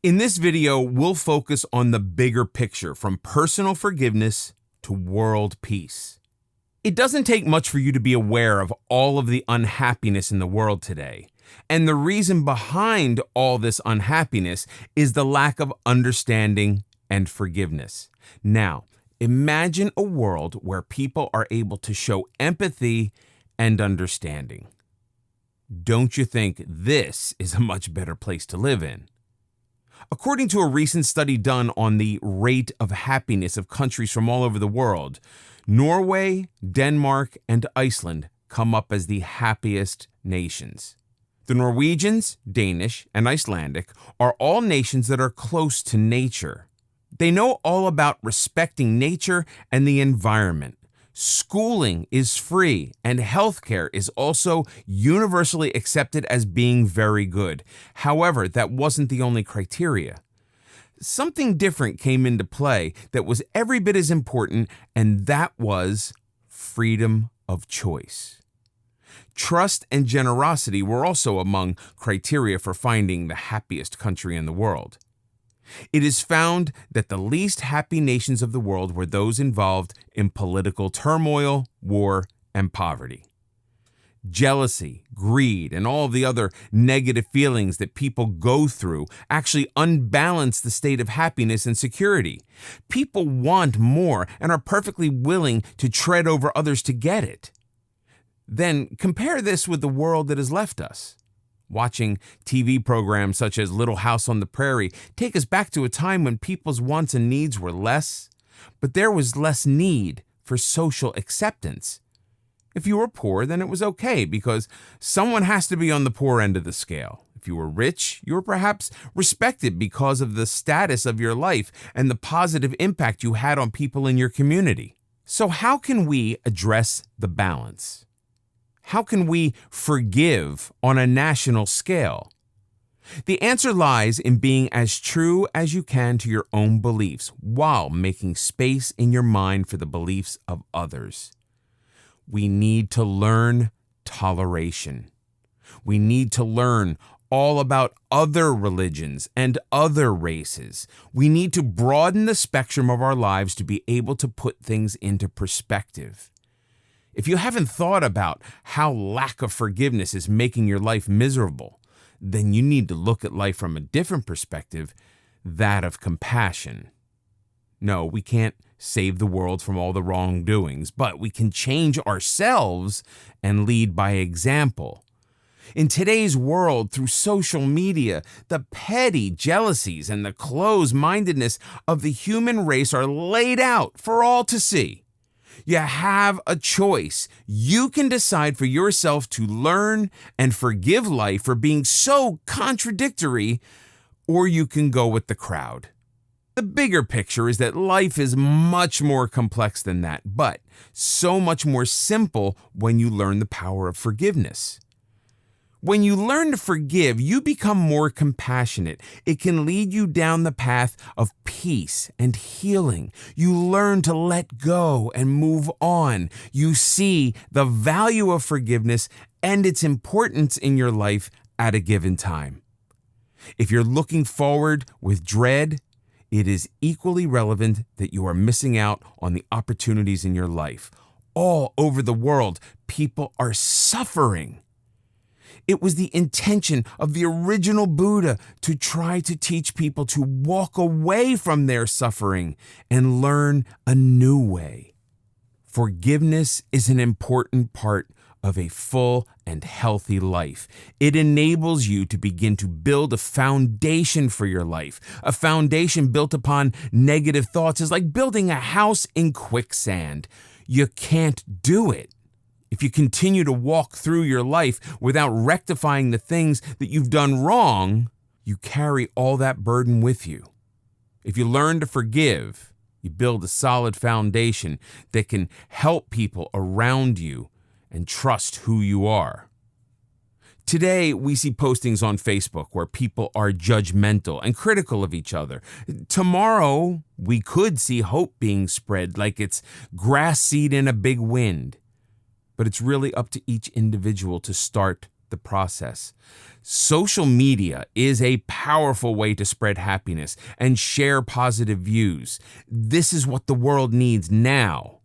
In this video, we'll focus on the bigger picture from personal forgiveness to world peace. It doesn't take much for you to be aware of all of the unhappiness in the world today. And the reason behind all this unhappiness is the lack of understanding and forgiveness. Now, imagine a world where people are able to show empathy and understanding. Don't you think this is a much better place to live in? According to a recent study done on the rate of happiness of countries from all over the world, Norway, Denmark, and Iceland come up as the happiest nations. The Norwegians, Danish, and Icelandic are all nations that are close to nature. They know all about respecting nature and the environment. Schooling is free, and healthcare is also universally accepted as being very good. However, that wasn't the only criteria. Something different came into play that was every bit as important, and that was freedom of choice. Trust and generosity were also among criteria for finding the happiest country in the world. It is found that the least happy nations of the world were those involved in political turmoil, war, and poverty. Jealousy, greed, and all the other negative feelings that people go through actually unbalance the state of happiness and security. People want more and are perfectly willing to tread over others to get it. Then compare this with the world that has left us. Watching TV programs such as Little House on the Prairie take us back to a time when people's wants and needs were less, but there was less need for social acceptance. If you were poor, then it was okay because someone has to be on the poor end of the scale. If you were rich, you were perhaps respected because of the status of your life and the positive impact you had on people in your community. So how can we address the balance? How can we forgive on a national scale? The answer lies in being as true as you can to your own beliefs while making space in your mind for the beliefs of others. We need to learn toleration. We need to learn all about other religions and other races. We need to broaden the spectrum of our lives to be able to put things into perspective. If you haven't thought about how lack of forgiveness is making your life miserable, then you need to look at life from a different perspective, that of compassion. No, we can't save the world from all the wrongdoings, but we can change ourselves and lead by example. In today's world, through social media, the petty jealousies and the closed-mindedness of the human race are laid out for all to see. You have a choice. You can decide for yourself to learn and forgive life for being so contradictory, or you can go with the crowd. The bigger picture is that life is much more complex than that, but so much more simple when you learn the power of forgiveness. When you learn to forgive, you become more compassionate. It can lead you down the path of peace and healing. You learn to let go and move on. You see the value of forgiveness and its importance in your life at a given time. If you're looking forward with dread, it is equally relevant that you are missing out on the opportunities in your life. All over the world, people are suffering. It was the intention of the original Buddha to try to teach people to walk away from their suffering and learn a new way. Forgiveness is an important part of a full and healthy life. It enables you to begin to build a foundation for your life. A foundation built upon negative thoughts is like building a house in quicksand. You can't do it. If you continue to walk through your life without rectifying the things that you've done wrong, you carry all that burden with you. If you learn to forgive, you build a solid foundation that can help people around you and trust who you are. Today, we see postings on Facebook where people are judgmental and critical of each other. Tomorrow, we could see hope being spread like it's grass seed in a big wind. But it's really up to each individual to start the process. Social media is a powerful way to spread happiness and share positive views. This is what the world needs now.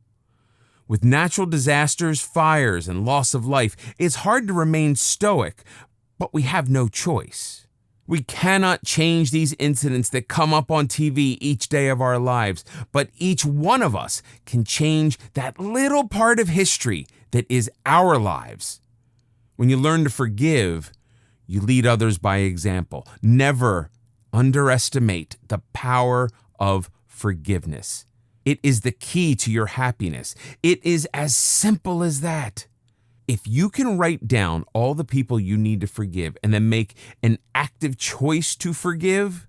With natural disasters, fires, and loss of life, it's hard to remain stoic, but we have no choice. We cannot change these incidents that come up on TV each day of our lives, but each one of us can change that little part of history that is our lives. When you learn to forgive, you lead others by example. Never underestimate the power of forgiveness. It is the key to your happiness. It is as simple as that. If you can write down all the people you need to forgive and then make an active choice to forgive,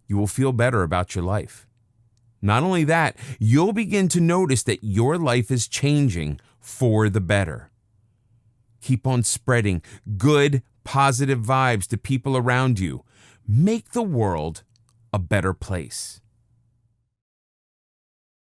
you will feel better about your life. Not only that, you'll begin to notice that your life is changing for the better. Keep on spreading good, positive vibes to people around you. Make the world a better place.